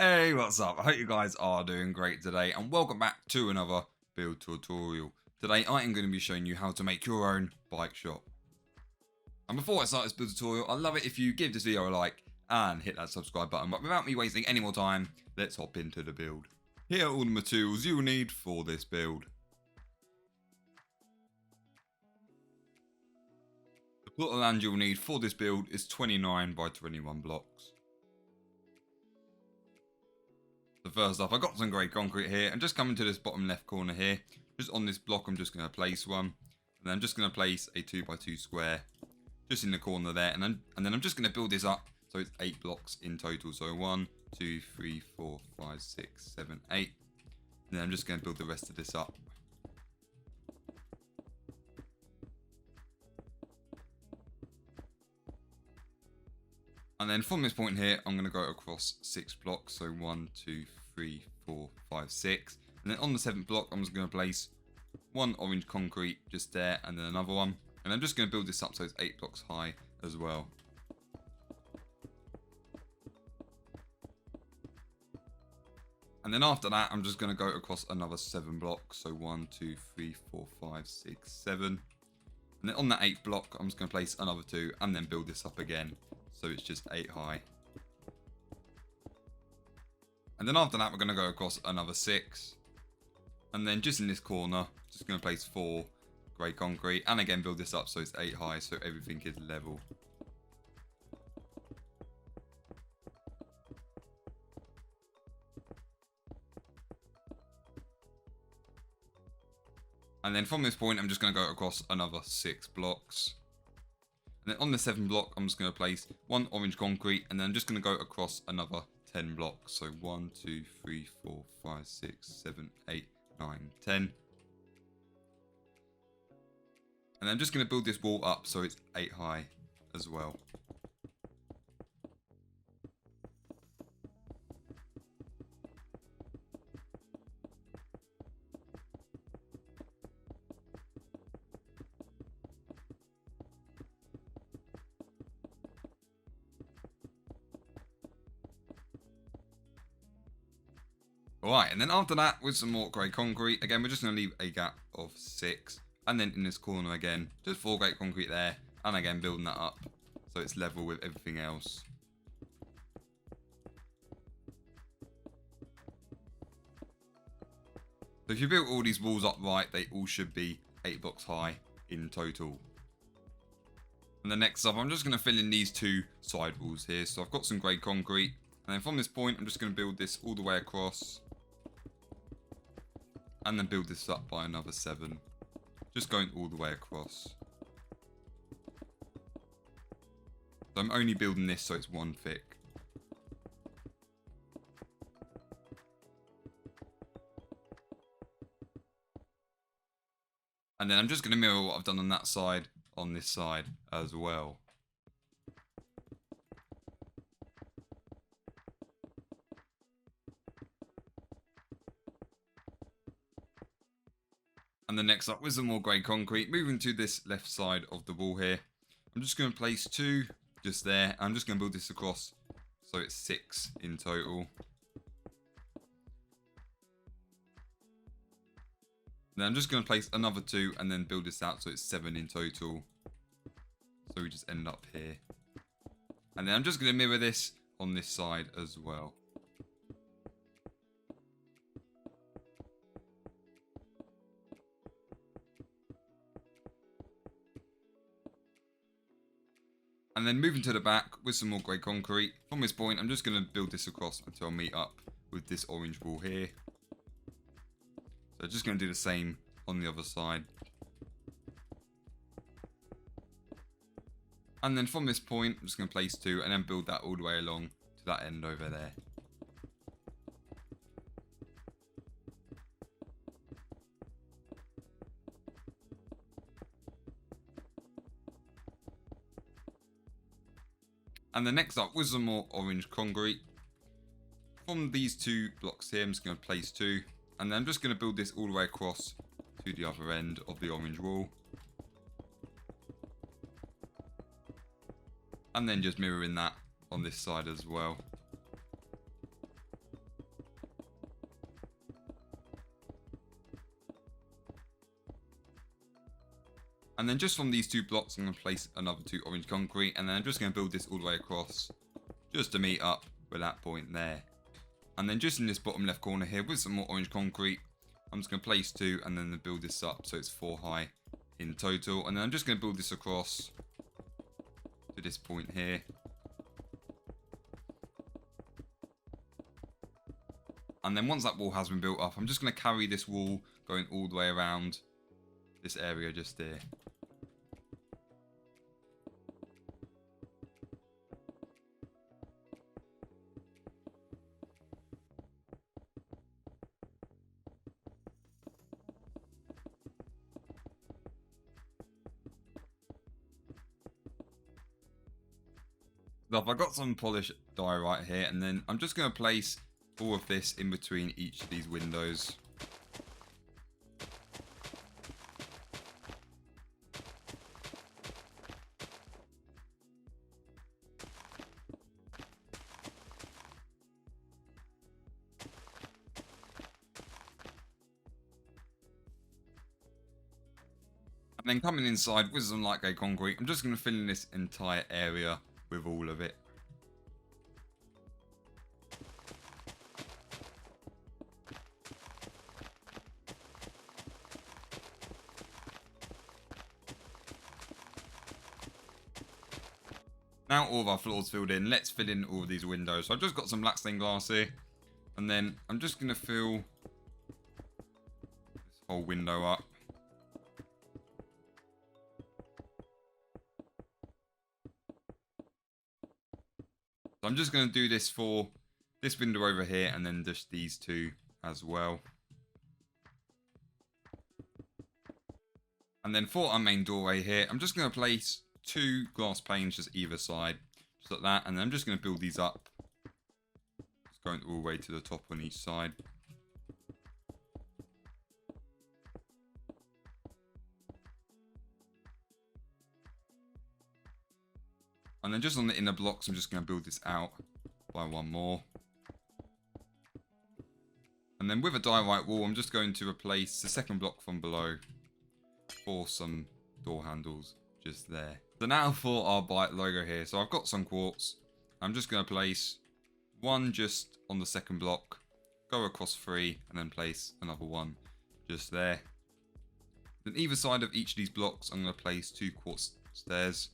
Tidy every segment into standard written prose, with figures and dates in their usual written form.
Hey, what's up? I hope you guys are doing great today and welcome back to another build tutorial. Today I am going to be showing you how to make your own bike shop. And before I start this build tutorial, I'd love it if you give this video a like and hit that subscribe button. But without me wasting any more time, let's hop into the build. Here are all the materials you will need for this build. The plot of land you will need for this build is 29 by 21 blocks. So first off, I've got some grey concrete here, and just coming to this bottom left corner here, just on this block I'm just going to place one, and then I'm just going to place a 2x2 square just in the corner there, and then I'm just going to build this up so it's 8 blocks in total. So 1, 2, 3, 4, 5, 6, 7, 8, and then I'm just going to build the rest of this up. And then from this point here, I'm going to go across 6 blocks. So 1, 2, 3, 4, 5, 6. And then on the 7th block, I'm just going to place one orange concrete just there, and then another one. And I'm just going to build this up so it's 8 blocks high as well. And then after that, I'm just going to go across another 7 blocks. So 1, 2, 3, 4, 5, 6, 7. And then on that 8th block, I'm just going to place another 2 and then build this up again. So it's just 8 high. And then after that, we're going to go across another 6. And then just in this corner, just going to place 4 grey concrete. And again, build this up so it's 8 high, so everything is level. And then from this point, I'm just going to go across another 6 blocks. And then on the 7th block, I'm just going to place one orange concrete, and then I'm just going to go across another 10 blocks. So 1, 2, 3, 4, 5, 6, 7, 8, 9, 10. And then I'm just going to build this wall up so it's 8 high as well. Alright, and then after that, with some more grey concrete, again, we're just going to leave a gap of 6. And then in this corner again, just 4 grey concrete there. And again, building that up so it's level with everything else. So if you build all these walls up right, they all should be 8 blocks high in total. And the next up, I'm just going to fill in these 2 side walls here. So I've got some grey concrete. And then from this point, I'm just going to build this all the way across. And then build this up by another 7. Just going all the way across. So I'm only building this so it's 1 thick. And then I'm just going to mirror what I've done on that side on this side as well. And then next up with some more grey concrete, moving to this left side of the wall here. I'm just going to place 2 just there. I'm just going to build this across so it's 6 in total. Then I'm just going to place another 2 and then build this out so it's 7 in total. So we just end up here. And then I'm just going to mirror this on this side as well. And then moving to the back with some more grey concrete. From this point, I'm just going to build this across until I meet up with this orange wall here. So just going to do the same on the other side. And then from this point, I'm just going to place 2 and then build that all the way along to that end over there. And then next up with some more orange concrete. From these 2 blocks here, I'm just going to place 2. And then I'm just going to build this all the way across to the other end of the orange wall. And then just mirroring that on this side as well. And then just from these 2 blocks, I'm going to place another 2 orange concrete. And then I'm just going to build this all the way across, just to meet up with that point there. And then just in this bottom left corner here, with some more orange concrete, I'm just going to place 2 and then build this up so it's 4 high in total. And then I'm just going to build this across to this point here. And then once that wall has been built up, I'm just going to carry this wall going all the way around this area just here. I've got some polished dye right here, and then I'm just going to place all of this in between each of these windows. And then coming inside with some light grey concrete, I'm just going to fill in this entire area with all of it. Now all of our floors filled in, let's fill in all of these windows. So I've just got some black stained glass here, and then I'm just going to fill this whole window up. So I'm just going to do this for this window over here, and then just these 2 as well. And then for our main doorway here, I'm just going to place 2 glass panes just either side, just like that. And then I'm just going to build these up, just going all the way to the top on each side. And then just on the inner blocks, I'm just going to build this out by 1 more. And then with a diorite wall, I'm just going to replace the second block from below for some door handles just there. So now for our bike logo here. So I've got some quartz. I'm just going to place 1 just on the second block, go across 3, and then place another 1 just there. Then either side of each of these blocks, I'm going to place 2 quartz stairs.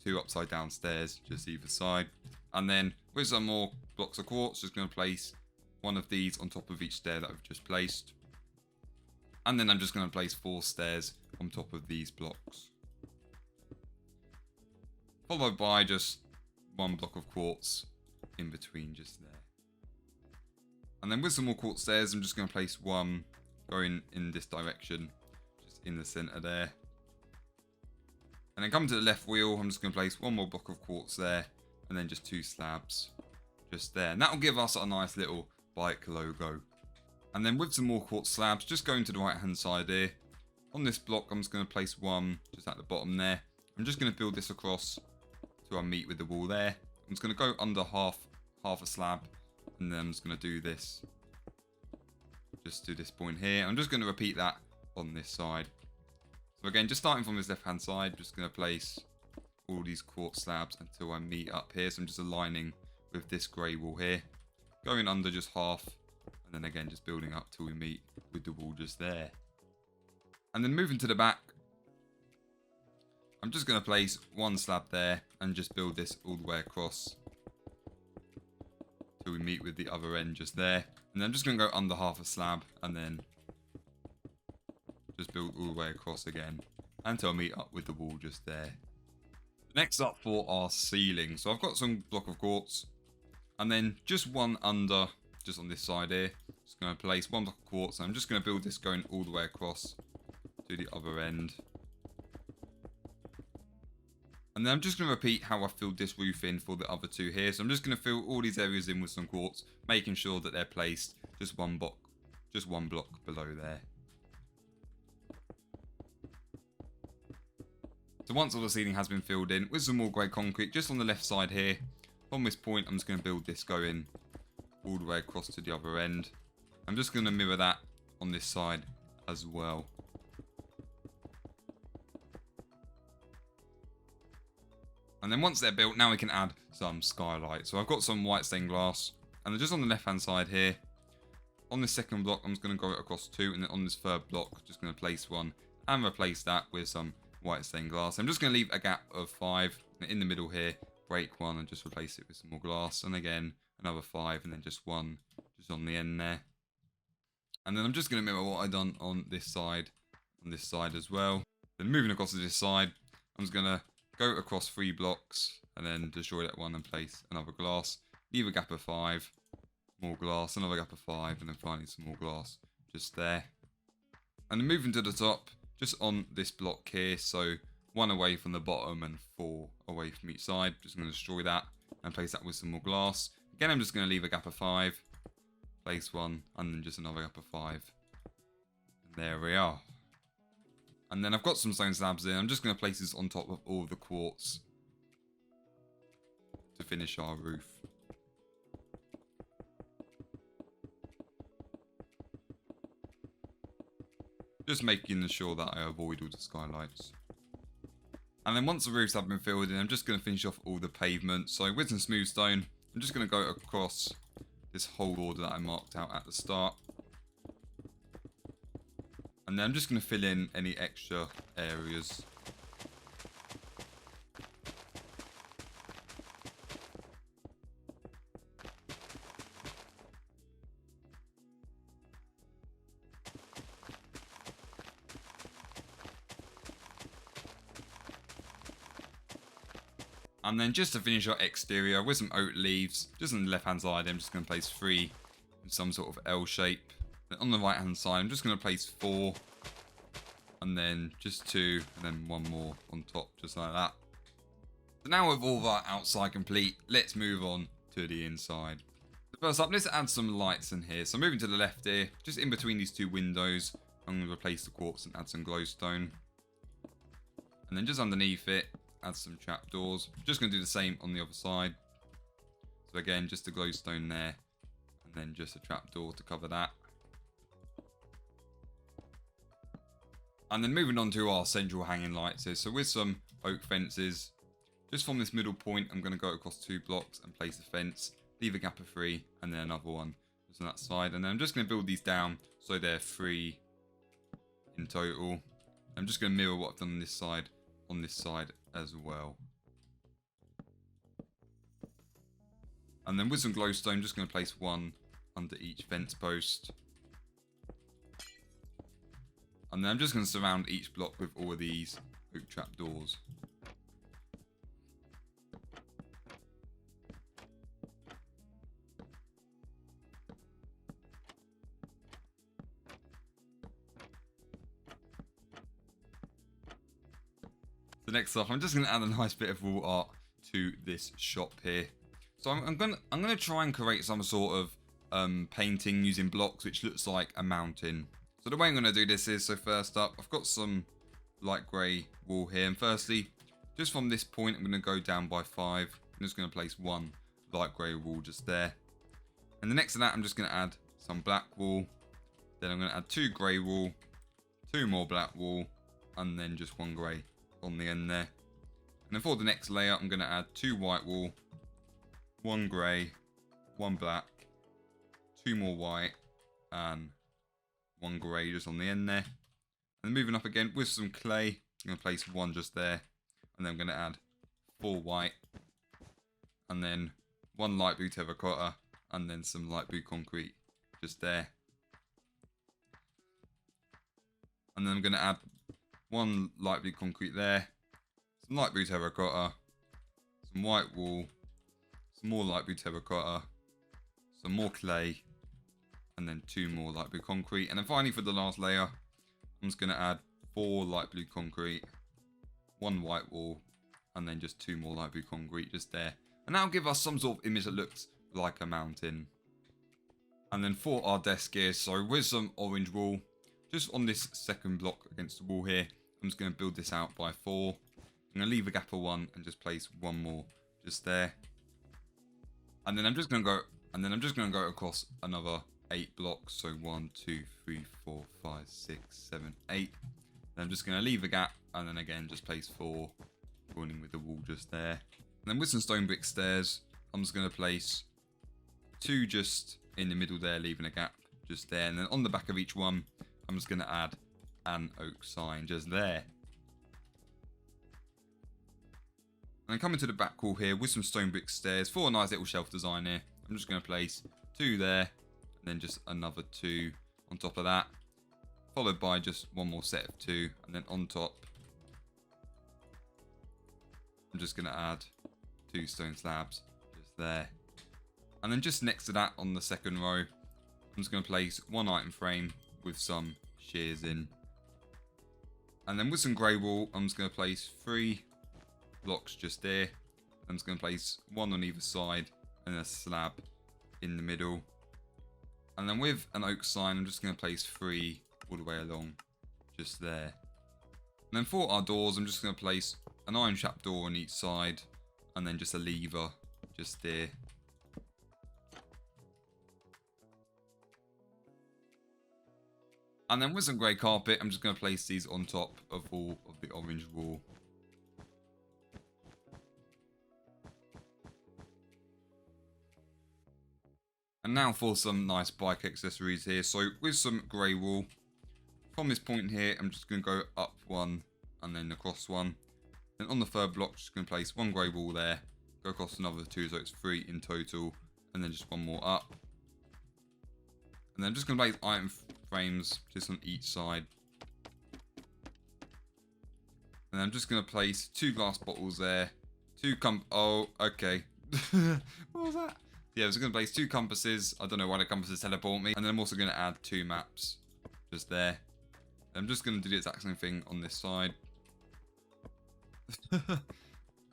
2 upside down stairs just either side. And then with some more blocks of quartz, just going to place 1 of these on top of each stair that I've just placed. And then I'm just going to place 4 stairs on top of these blocks, followed by just 1 block of quartz in between just there. And then with some more quartz stairs, I'm just going to place 1 going in this direction, just in the center there. And then coming to the left wheel, I'm just going to place 1 more block of quartz there, and then just 2 slabs just there. And that will give us a nice little bike logo. And then with some more quartz slabs, just going to the right hand side here. On this block, I'm just going to place 1 just at the bottom there. I'm just going to build this across to meet with the wall there. I'm just going to go under half a slab, and then I'm just going to do this just to this point here. I'm just going to repeat that on this side. So again, just starting from this left hand side, just going to place all these quartz slabs until I meet up here. So I'm just aligning with this grey wall here, going under just half, and then again just building up till we meet with the wall just there. And then moving to the back, I'm just going to place 1 slab there and just build this all the way across till we meet with the other end just there. And then I'm just going to go under half a slab and then just build all the way across again until I meet up with the wall just there. Next up for our ceiling. So I've got some block of quartz, and then just 1 under, just on this side here. Just going to place 1 block of quartz, and I'm just going to build this going all the way across to the other end. And then I'm just going to repeat how I filled this roof in for the other 2 here. So I'm just going to fill all these areas in with some quartz, making sure that they're placed just one block below there. So once all the ceiling has been filled in with some more grey concrete, just on the left side here, from this point I'm just going to build this going all the way across to the other end. I'm just going to mirror that on this side as well. And then once they're built, now we can add some skylight. So I've got some white stained glass, and then just on the left hand side here, on this second block, I'm just going to go across 2, and then on this third block, just going to place 1 and replace that with some white stained glass. I'm just going to leave a gap of 5 in the middle here, break 1 and just replace it with some more glass, and again another 5 and then just 1 just on the end there. And then I'm just going to mirror what I've done on this side as well. Then moving across to this side, I'm just going to go across 3 blocks and then destroy that one and place another glass, leave a gap of 5, more glass, another gap of 5, and then finally some more glass just there. And then moving to the top, just on this block here, so 1 away from the bottom and 4 away from each side. Just going to destroy that and place that with some more glass. Again, I'm just going to leave a gap of 5, place 1, and then just another gap of 5. And there we are. And then I've got some stone slabs in. I'm just going to place this on top of all of the quartz to finish our roof. Just making sure that I avoid all the skylights. And then once the roofs have been filled in, I'm just going to finish off all the pavements. So with some smooth stone, I'm just going to go across this whole border that I marked out at the start. And then I'm just going to fill in any extra areas. And then just to finish our exterior with some oak leaves, just on the left hand side, I'm just going to place 3 in some sort of L shape. Then on the right hand side, I'm just going to place 4, and then just 2, and then 1 more on top, just like that. So now with all of our outside complete, let's move on to the inside. So first up, let's add some lights in here. So moving to the left here, just in between these 2 windows, I'm going to replace the quartz and add some glowstone. And then just underneath it, add some trapdoors. Just going to do the same on the other side. So again, just a glowstone there, and then just a trapdoor to cover that. And then moving on to our central hanging lights here. So with some oak fences, just from this middle point, I'm going to go across 2 blocks and place a fence, leave a gap of 3, and then another one just on that side. And then I'm just going to build these down so they're 3 in total. I'm just going to mirror what I've done on this side as well. And then with some glowstone, I'm just going to place 1 under each fence post. And then I'm just going to surround each block with all of these oak trapdoors. So next up, I'm just going to add a nice bit of wall art to this shop here. So I'm going to try and create some sort of painting using blocks which looks like a mountain. So the way I'm going to do this is, so first up, I've got some light grey wall here. And firstly, just from this point, I'm going to go down by 5. I'm just going to place 1 light grey wall just there. And the next to that, I'm just going to add some black wool. Then I'm going to add 2 grey wool, 2 more black wool, and then just 1 grey on the end there. And then for the next layer, I'm going to add 2 white wool, 1 grey, 1 black, 2 more white, and 1 grey just on the end there. And moving up again with some clay, I'm going to place 1 just there. And then I'm going to add 4 white, and then 1 light blue terracotta, and then some light blue concrete just there. And then I'm going to add 1 light blue concrete there, some light blue terracotta, some white wool, some more light blue terracotta, some more clay, and then 2 more light blue concrete. And then finally for the last layer, I'm just going to add 4 light blue concrete, 1 white wool, and then just 2 more light blue concrete just there. And that'll give us some sort of image that looks like a mountain. And then for our desk here, so with some orange wool, just on this second block against the wall here, I'm just going to build this out by 4. I'm going to leave a gap of 1 and just place 1 more just there. And then I'm just going to go across another 8 blocks. So 1, 2, 3, 4, 5, 6, 7, 8. Then I'm just going to leave a gap and then again just place 4 joining with the wall just there. And then with some stone brick stairs, I'm just going to place 2 just in the middle there, leaving a gap just there. And then on the back of each one, I'm just going to add an oak sign just there. And then coming to the back wall here with some stone brick stairs for a nice little shelf design here, I'm just going to place 2 there, and then just another 2 on top of that, followed by just one more set of 2, and then on top, I'm just going to add 2 stone slabs just there. And then just next to that on the second row, I'm just going to place 1 item frame with some shears in. And then with some grey wool, I'm just going to place 3 blocks just there. I'm just going to place 1 on either side and a slab in the middle. And then with an oak sign, I'm just going to place 3 all the way along just there. And then for our doors, I'm just going to place an iron trap door on each side and then just a lever just there. And then with some grey carpet, I'm just going to place these on top of all of the orange wool. And now for some nice bike accessories here. So with some grey wool, from this point here, I'm just going to go up 1 and then across 1. Then on the third block, just going to place 1 grey wool there, go across another 2, so it's 3 in total, and then just 1 more up. And then I'm just going to place iron frames just on each side. And I'm just going to place 2 glass bottles there, 2 oh, okay. What was that? Yeah, I was going to place 2 compasses. I don't know why the compasses teleport me. And then I'm also going to add 2 maps just there. I'm just going to do the exact same thing on this side. And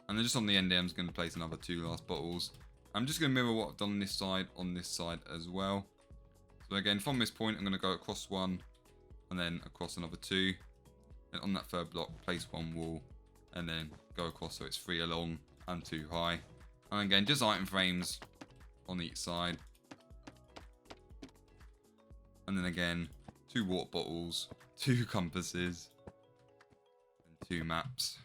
then just on the end there, I'm just going to place another 2 glass bottles. I'm just going to mirror what I've done on this side as well. So again, from this point, I'm going to go across 1 and then across another 2. And on that third block, place 1 wall and then go across so it's 3 along and 2 high. And again, just item frames on each side. And then again, 2 water bottles, 2 compasses, and 2 maps.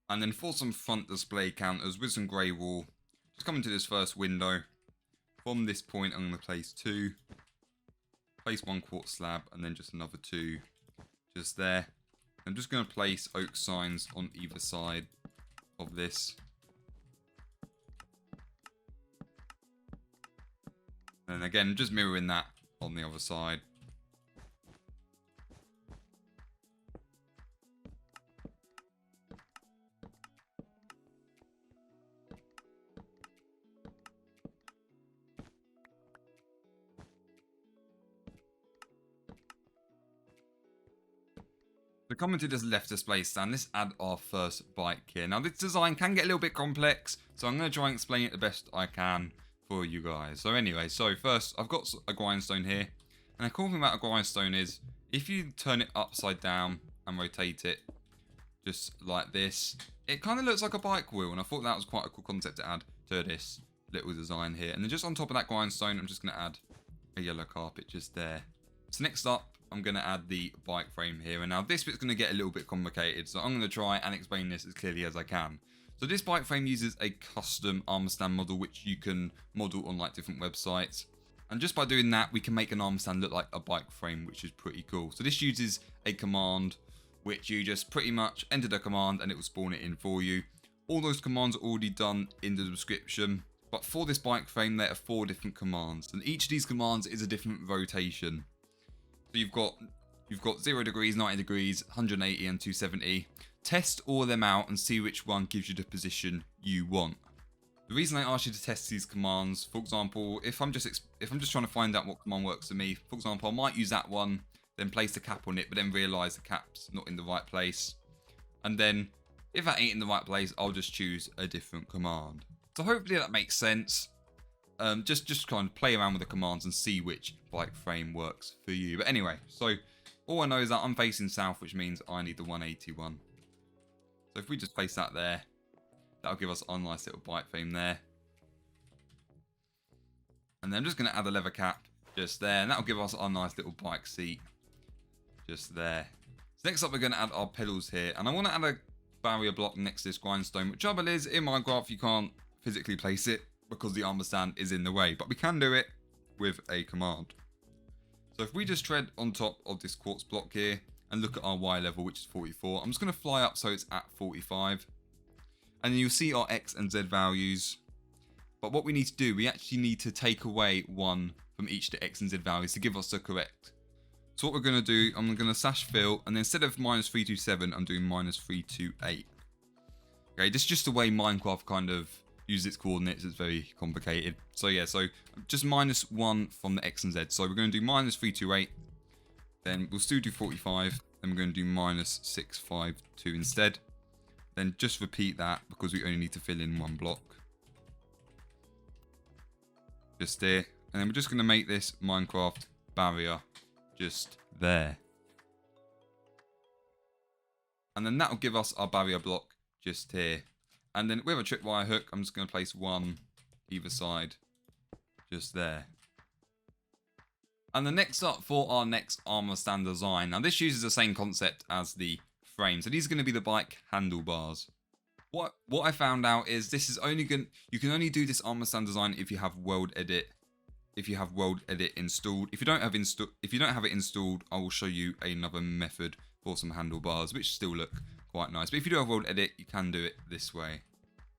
And then for some front display counters with some grey wool, just come into this first window. From this point, I'm going to place 2. Place 1 quartz slab and then just another 2 just there. I'm just going to place oak signs on either side of this. And again, just mirroring that on the other side. So coming to this left display stand, let's add our first bike here. Now this design can get a little bit complex, so I'm going to try and explain it the best I can for you guys. So anyway, so first I've got a grindstone here, and the cool thing about a grindstone is if you turn it upside down and rotate it just like this, it kind of looks like a bike wheel, and I thought that was quite a cool concept to add to this little design here. And then just on top of that grindstone, I'm just going to add a yellow carpet just there. So next up, I'm going to add the bike frame here. And now this bit's going to get a little bit complicated, so I'm going to try and explain this as clearly as I can. So this bike frame uses a custom arm stand model, which you can model on like different websites. And just by doing that, we can make an arm stand look like a bike frame, which is pretty cool. So this uses a command, which you just pretty much enter the command and it will spawn it in for you. All those commands are already done in the description. But for this bike frame, there are 4 different commands, and each of these commands is a different rotation. So you've got 0 degrees, 90 degrees, 180 and 270. Test all of them out and see which one gives you the position you want. The reason I ask you to test these commands, for example, if I'm just trying to find out what command works for me, for example, I might use that one, then place the cap on it, but then realise the cap's not in the right place. And then if that ain't in the right place, I'll just choose a different command. So hopefully that makes sense. Just kind of play around with the commands and see which bike frame works for you. But anyway, so all I know is that I'm facing south, which means I need the 181. So if we just place that there, that'll give us a nice little bike frame there. And then I'm just going to add a leather cap just there. And that'll give us our nice little bike seat just there. So next up, we're going to add our pedals here. And I want to add a barrier block next to this grindstone. Which trouble is, in Minecraft, you can't physically place it because the armor stand is in the way. But we can do it with a command. So if we just tread on top of this quartz block here and look at our Y level, which is 44, I'm just going to fly up so it's at 45. And then you'll see our X and Z values. But what we need to do, we actually need to take away 1 from each of the X and Z values to give us the correct. So what we're going to do, I'm going to slash fill, and then instead of -327, I'm doing -328. Okay, this is just the way Minecraft kind of uses its coordinates. It's very complicated. So yeah, so just -1 from the X and Z. So we're going to do -328. Then we'll still do 45. Then we're going to do -652 instead. Then just repeat that because we only need to fill in 1 block. Just there. And then we're just going to make this Minecraft barrier just there. And then that'll give us our barrier block just here. And then with a tripwire hook, I'm just going to place 1 either side just there. And the next up for our next armor stand design. Now this uses the same concept as the frame. So these are going to be the bike handlebars. What I found out is this is only you can only do this armor stand design if you have world edit. If you have world edit installed. If you don't have it installed, I will show you another method for some handlebars, which still look quite nice. But if you do have world edit, you can do it this way.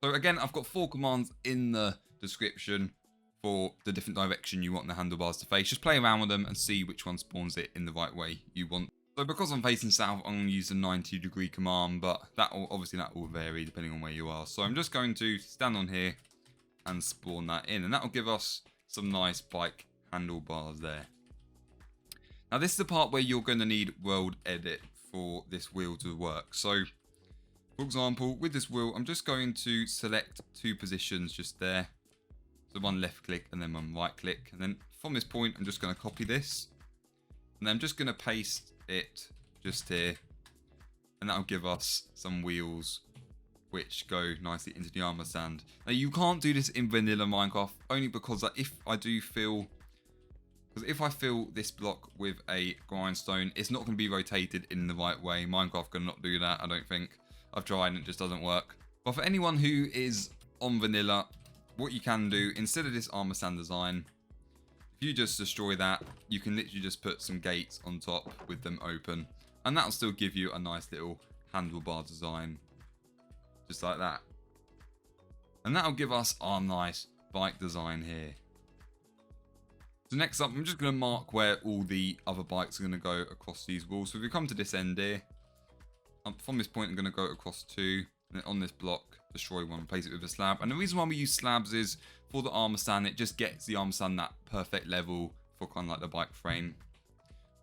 So again, I've got 4 commands in the description for the different direction you want the handlebars to face. Just play around with them and see which one spawns it in the right way you want. So because I'm facing south, I'm going to use the 90-degree command, but that will vary depending on where you are. So I'm just going to stand on here and spawn that in, and that will give us some nice bike handlebars there. Now this is the part where you're going to need world edit for this wheel to work. So for example, with this wheel, I'm just going to select 2 positions just there. So 1 left click and then 1 right click. And then from this point, I'm just going to copy this. And then I'm just going to paste it just here. And that'll give us some wheels which go nicely into the armor stand. Now you can't do this in vanilla Minecraft only because if I fill this block with a grindstone, it's not going to be rotated in the right way. Minecraft can not do that, I don't think. I've tried and it just doesn't work. But for anyone who is on vanilla, what you can do instead of this armor stand design, if you just destroy that, you can literally just put some gates on top with them open, and that'll still give you a nice little handlebar design. Just like that. And that'll give us our nice bike design here. So next up, I'm just going to mark where all the other bikes are going to go across these walls. So if we come to this end here, from this point I'm going to go across 2, and then on this block, destroy 1, replace it with a slab. And the reason why we use slabs is for the armor stand, it just gets the armor stand that perfect level for kind of like the bike frame.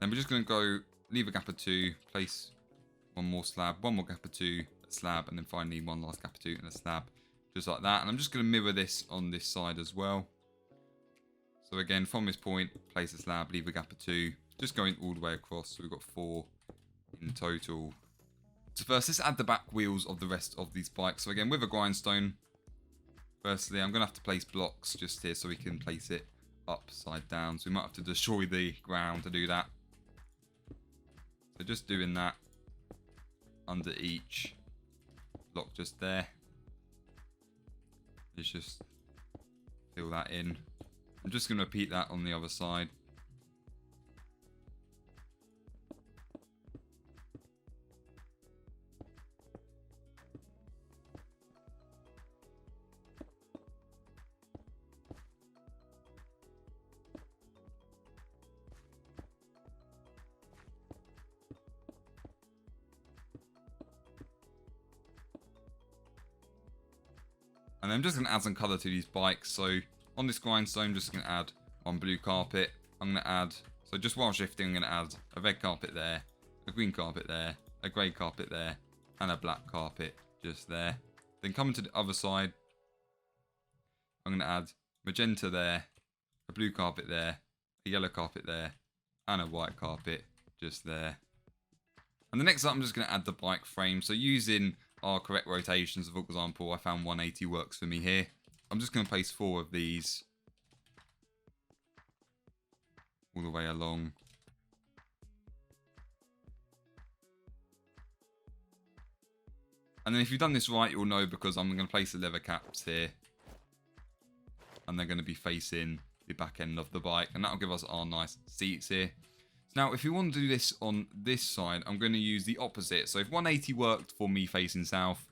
Then we're just going to go, leave a gap of 2, place 1 more slab, 1 more gap of 2, slab, and then finally 1 last gap of 2 and a slab, just like that. And I'm just going to mirror this on this side as well. So again, from this point, place a slab, leave a gap of 2, just going all the way across. So we've got 4 in total. So first, let's add the back wheels of the rest of these bikes. So again, with a grindstone, firstly, I'm going to have to place blocks just here so we can place it upside down. So we might have to destroy the ground to do that. So just doing that under each block just there. Let's just fill that in. I'm just going to repeat that on the other side. And then I'm just going to add some colour to these bikes. So on this grindstone, I'm just going to add 1 blue carpet. I'm going to add, so just while shifting, I'm going to add a red carpet there, a green carpet there, a grey carpet there, and a black carpet just there. Then coming to the other side, I'm going to add magenta there, a blue carpet there, a yellow carpet there, and a white carpet just there. And the next up, I'm just going to add the bike frame. So using our correct rotations, for example, I found 180 works for me here. I'm just going to place 4 of these all the way along. And then if you've done this right, you'll know, because I'm going to place the leather caps here. And they're going to be facing the back end of the bike. And that'll give us our nice seats here. So now, if you want to do this on this side, I'm going to use the opposite. So if 180 worked for me facing south,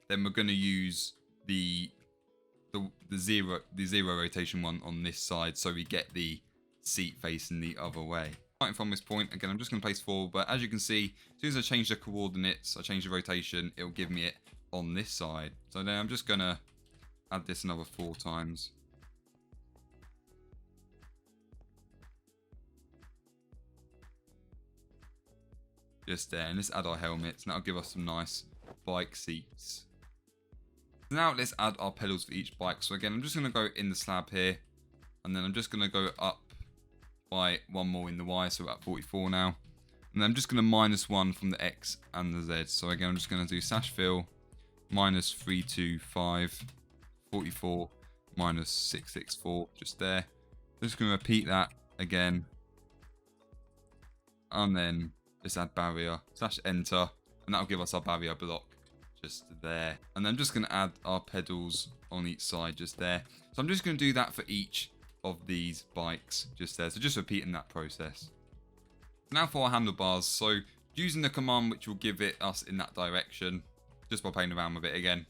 then we're going to use the zero rotation one on this side, so we get the seat facing the other way. Starting from this point, again, I'm just going to place forward, but as you can see, as soon as I change the coordinates, I change the rotation, it'll give me it on this side. So then I'm just going to add this another 4 times. Just there, and let's add our helmets, and that'll give us some nice bike seats. Now let's add our pedals for each bike. So again, I'm just going to go in the slab here, and then I'm just going to go up by 1 more in the Y, so we're at 44 now. And then I'm just going to -1 from the X and the Z. So again, I'm just going to do slash fill -325 44 -664, just there. Just going to repeat that again, and then just add barrier slash enter, and that'll give us our barrier block just there. And then I'm just going to add our pedals on each side just there. So I'm just going to do that for each of these bikes just there. So just repeating that process. Now for our handlebars. So using the command which will give it us in that direction, just by playing around with it again.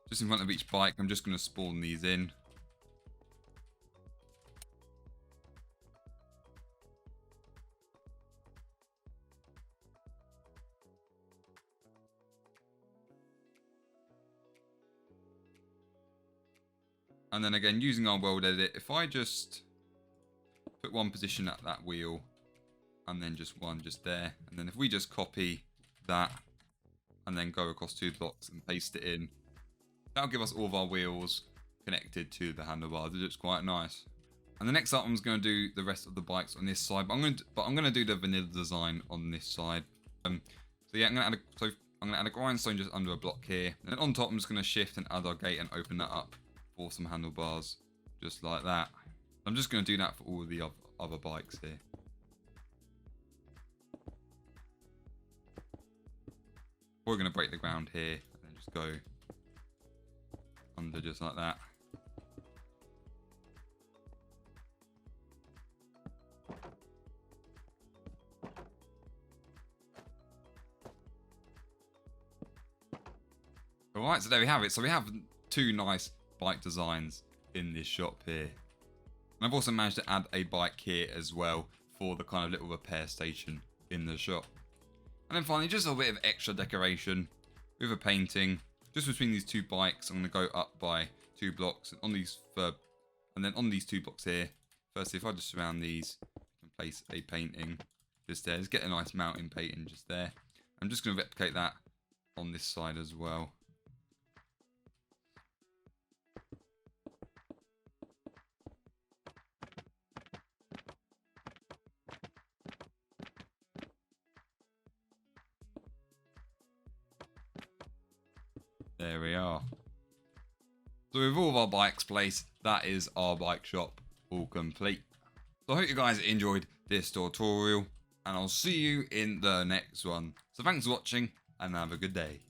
Just in front of each bike, I'm just going to spawn these in. And then again, using our world edit, if I just put one position at that wheel, and then just one just there, and then if we just copy that, and then go across 2 blocks and paste it in, that'll give us all of our wheels connected to the handlebars. It looks quite nice. And the next up, I'm going to do the rest of the bikes on this side, but I'm going to do the vanilla design on this side. So yeah, I'm going to add a grindstone just under a block here, and then on top, I'm just going to shift and add our gate and open that up for some handlebars, just like that. I'm just going to do that for all of the other bikes here. We're going to break the ground here, and then just go under just like that. Alright, so there we have it. So we have 2 nice bike designs in this shop here. And I've also managed to add a bike here as well for the kind of little repair station in the shop. And then finally, just a bit of extra decoration with a painting just between these 2 bikes. I'm going to go up by 2 blocks, and on these and then on these 2 blocks here. Firstly, if I just surround these, I can place a painting just there. Just get a nice mountain painting just there. I'm just going to replicate that on this side as well. There we are. So with all of our bikes placed, that is our bike shop all complete. So I hope you guys enjoyed this tutorial, and I'll see you in the next one. So thanks for watching, and have a good day.